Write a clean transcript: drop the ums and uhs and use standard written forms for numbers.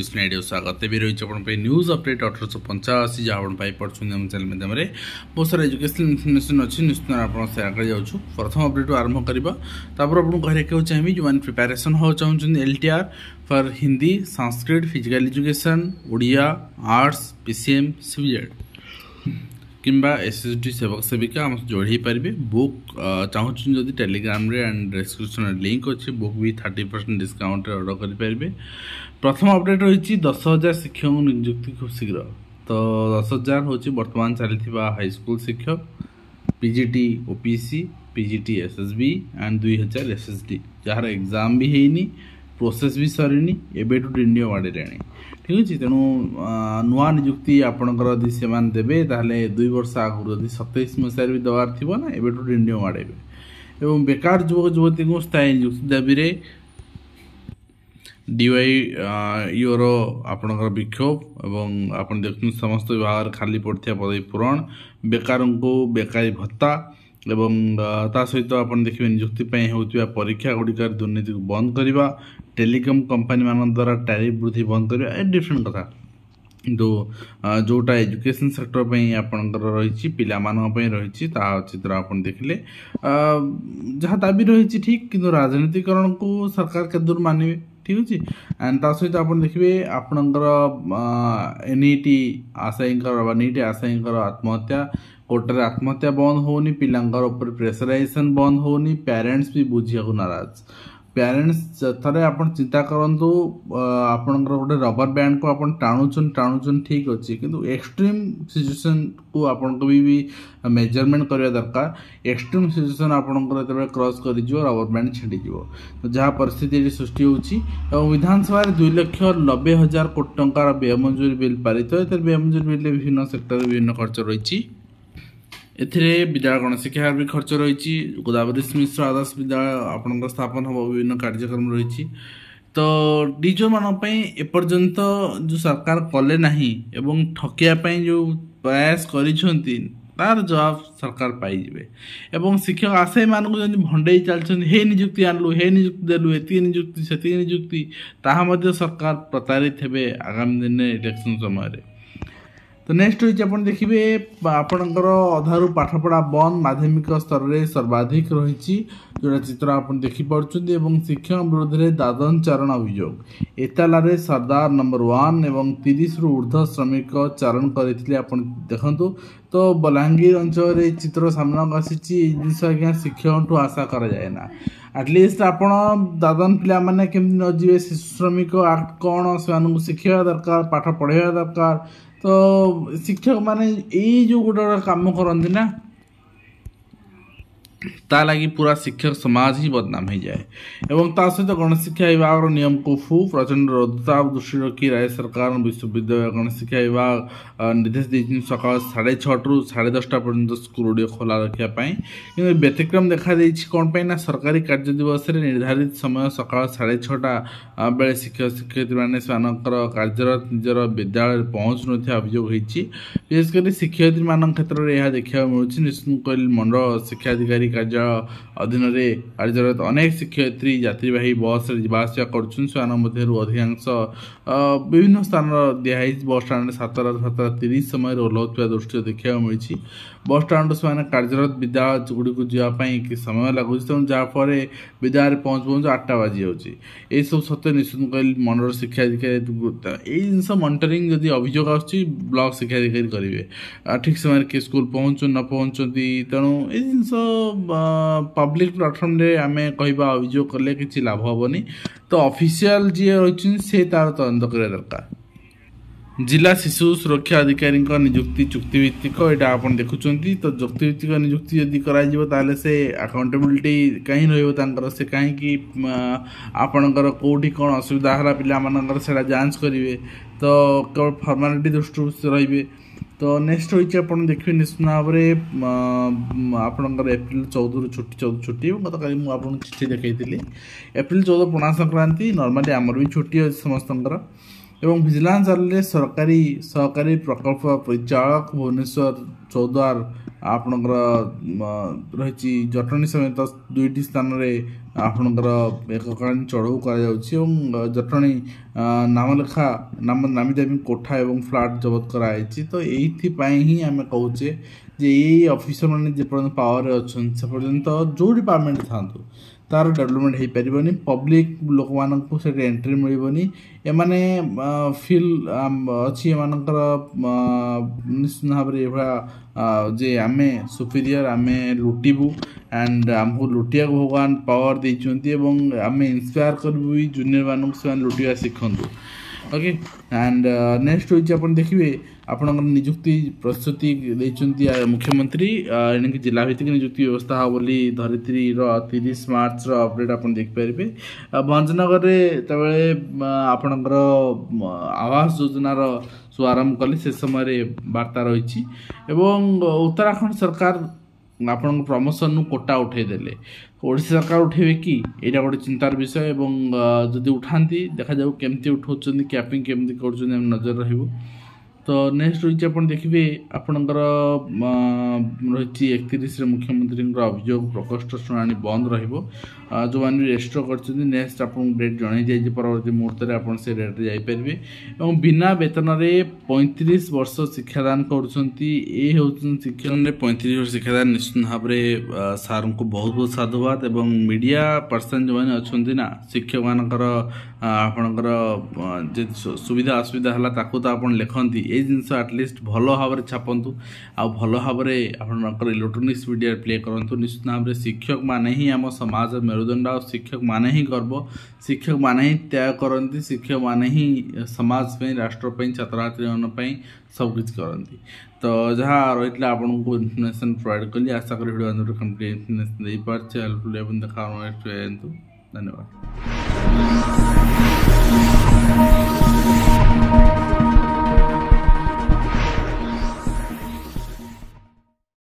Creative स्वागत भी रही है न्यूज अपडेट 1885 जहाँ आप पढ़ुं आम चैनल माध्यम बहुत सारा एजुकेशनल इनफर्मेशन अच्छी निश्चित आप सेयार कर प्रथम अपडेट आरंभ करवा आपको कहना चाहिए जो मैंने प्रिपेरेसन हो चाहते LTR for Hindi Sanskrit physical education Odia arts PCM CBZ किंबा SSD सेवक सेविका आम जोड़ी पारे बुक चाहूँ जदि टेलीग्राम रे एंड डिस्क्रिप्शन लिंक अच्छे बुक भी 30% डिस्काउंट ऑर्डर करें। प्रथम अपडेट रही 10,000 शिक्षक नियुक्ति खूब शीघ्र तो 10,000 हूँ बर्तमान चली हाईस्कूल शिक्षक PGT OPC PGT SSB and 2000 SSD jar exam भी है प्रोसेस भी सरीनी एबेठू डिंडियो मारे ठीक अच्छे तेणु नुआ नियुक्ति आपणकर यदि से देवे ताहले 2 वर्ष आगुरी यदि 27 मसीह भी दबार थी ना एबेठू डिंडियो मारेबे एवं बेकार युवक युवती को स्थायी नियुक्ति दाबी DYUर आपणकर विक्षोभ एवं आप देखते समस्त विभाग खाली पड़ता पदवी पूरण बेकार को बेकारी भत्ता एवं ता सहित आप देखिए नियुक्ति होता परीक्षा गुड़िकार दुर्नीति को बंद करवा टेलीकॉम कंपनी मान द्वारा टैरिफ वृद्धि बंद करवा डिफरेंट कथा जो जोटा एजुकेशन सेक्टर आपणकर रही रही चित्र आप देखिले जहाँ दाबी रही ठीक किंतु राजनीतिकरण को सरकार के दूर मानवे ठीक अच्छे एंड ता सहित आप देखिए आपणकर NET आशायींकर NET आशायींकर आत्महत्या कोर्टर आत्महत्या बंद होनी पिलांकर ऊपर प्रेसराइजेशन बंद होनी पेरेंट्स भी बुझिया को नाराज पेरेंट्स थे आप चिंता करूँ आपणकर गोटे रबर बैंड को आप टाणुचन ठीक अच्छे किंतु एक्सट्रीम सिचुएशन को आपन भी मेजरमेंट करवा दरकार एक्सट्रीम सिचुएशन आपंकर क्रॉस कर रबर बैंड छिड़ी तो जहाँ परिस्थिति सृष्टि होची विधानसभा 2,90,000 कोटी टंकार व्यय मंजूरी बिल पारित व्यय मंजूरी बिल विभिन्न सेक्टर विभिन्न खर्च रही विद्यालय गणशिक्षा भी खर्च रही गोदावरी मिश्र आदर्श विद्यालय आपंकर स्थापन हम विभिन्न कार्यक्रम रही तो टीचर मानी एपर्यंत जो सरकार कले ना एवं ठकियापाई जो प्रयास कर जवाब सरकार पाइबे एवं शिक्षक आशायी मानक भंडे चलते नियुक्ति आणलु हे नियुक्ति देलु एति नियुक्ति से नियुक्ति ताहा सरकार प्रतारित हे आगामी दिन इलेक्शन समय तो नेक्स्ट रही आप देखिए आपणकर अधारू पाठपढ़ा बंद माध्यमिक स्तर में सर्वाधिक रही जोड़ा चित्र आप देखिपुंट शिक्षक विरोध में दादन चारण अभियोग एतालार सरदार नंबर 1 एवं 30 रु ऊर्ध्व श्रमिक चारण करते देखु तो बलांगीर अंचल चित्र सामना आसी जिस आज्ञा शिक्षक आशा करा जाए ना एटलिस्ट आप दादन पिला माने केमती न जीवे शिशु श्रमिक एक्ट कौन से शिखा दरकार पाठ पढ़ाइबा दरकार तो शिक्षक माने यही जो गोटे काम करती ना ता लगी पूरा शिक्षक समाज ही बदनाम हो जाए एवं ता सहित गणशिक्षा विभाग नियम को प्रचंड रुद्धता दृष्टि रखी राज्य सरकार विश्वविद्यालय गणशिक्षा विभाग निर्देश दी सका 6:30 रु 10:30 पर्यंत स्कूल गुड़िक खोला रखापी कि व्यतिक्रम देखा कौन ना सरकारी कार्य दिवस में निर्धारित समय सका 6:30 बेले शिक्षक शिक्षयित्री मैंने कार्यरत निजर विद्यालय पहुँचु न अभियोग विशेषकर शिक्षयित्री मान क्षेत्र में यह देखा मिलूँ निश्चित कोइल मंडल शिक्षाधिकारी कार्य अधीन में कार्यरत अनेक शिक्षयित्री यात्रीवाही बस जावास कर अधिकांश विभिन्न स्थान दिखाई बस स्टाण्ड 7:30 समय ओह्लाउवा दृश्य देखा मिली बस स्टाण्ड से कार्यरत विद्यालय गुड़िक जावाई कि समय लगुच तेणु जहाँफल विद्यालय पहुँच 8टा बाजी जाऊँगी सब सत्य निश्चित कहल मंडल शिक्षाधिकारी यही जिन मनिटरिंग जदि अभियोग आसूँ ब्लॉक शिक्षाधिकारी करेंगे ठीक समय किए स्कूल पहुँचु न पहुँचती तेणु ये जिन पब्लिक प्लाटफर्म रे आमे कहबा अभियोग कले किसी लाभ हेनी तो ऑफिशियल जी रही से तार तदंत करने दरकार जिला शिशु सुरक्षा अधिकारी नियुक्ति चुक्तिभित्तिक यहाँ आप देखुं तो चुक्तिभित्तिक नियुक्ति जदि कर से अकाउंटेबिलिटी कहीं रही से कहीं आपणकर कौटी कौन असुविधा है पिला से जांच करेंगे तो केवल फॉर्मालिटी दृष्टि रे तो नेक्स्ट होइछि आपण देखिबे निश्चित भाव में आपणकर एप्रिल 14 रु छुट्टी गत काली मु आपन चिठी देखैतिली एप्रिल 14 पणा संक्रांति नॉर्मली आमर भी छुट्टी अछि समस्तंकर एवं विजिलेंस आले सरकारी सहकारी प्रकल्प परिचालक भुवनेश्वर चौद्वार आपणकर रही जटणी समेत दुईटी स्थान में आपणकर एककालीन चढ़ऊ कर जटणी नामलेखा नामी दामी कोठा एवं फ्लाट जबत कराई तो ये आम कहे जे ये ऑफिसर मैंने जेपर्यंत पावर अच्छा से पर्यंत जो डिपार्टमेंट था तार डेवलपमेंट हो पारनी पब्लिक लोक मानक से एंट्री मिलनी एमाने फिल अच्छी एमानकर निश्चित भाव में जे आमे सुपीरियर आमे लुटिबू एंड आमको लुटिया भगवान पावर देइछन्ती एवं आमे इंस्पायर करबू जूनियर मानक से लुटिया शिखंतु ओके एंड नेक्स्ट होइछ अपन देखिबे आपनकर नियुक्ति प्रस्तुति देइछन्ती मुख्यमंत्री एणिक जिला भित्तिक नियुक्ति व्यवस्था हो बोली धरित्री 30 मार्च अपडेट अपन देख पारिबे भंजनगर रे तबे आपनकर आवास योजनार शुभारंभ कले से समय वार्ता रही एवं उत्तराखंड सरकार आपण प्रमोशन कोटा उठे देले ओडिशा सरकार उठेबे कि एटा गोटे चिंतार विषय एवं जदि उठाती देखा जाऊ केमती उठाउछन्ती कैपिंग केमती करछन्ती नजर रहइबो तो नेक्स्ट रही आप देखिए आपणकर रही 31 मुख्यमंत्री अभियोग प्रकोष्ठ शुणाणी बंद रहिबो जो मैंने रेजिस्टर कर नेक्स्ट आप डेट जन जाइए परवर्ती मुहूर्त में आप से डेट जापारे और बिना वेतन में 35 वर्ष शिक्षादान कर शिक्षा 35 वर्ष शिक्षादान निश्चित भाव में सार को बहुत बहुत साधुवाद एवं मीडिया पर्सन जो मैंने अच्छा ना शिक्षक मानकर आपणकर सुविधा असुविधा है ताकू तो आप लिखती ये जिनस आटलिस्ट भल भाव में छापतु आ भल भाव में आपंकर इलेक्ट्रोनिक्स मीडिया प्ले करूँ निश्चित भाव में शिक्षक माने ही आम समाज मेरुदंड और शिक्षक माने ही गर्व शिक्षक माने ही त्याग करती शिक्षक माने ही समाज में राष्ट्र छात्र सबकिछ करती तो जहाँ रही आपन को इनफर्मेशन प्रोवाइड कली आशा करी वीडियो कंप्लीट इनफर्मेशन दे पार्छ हेल्पफुल देखा धन्यवाद।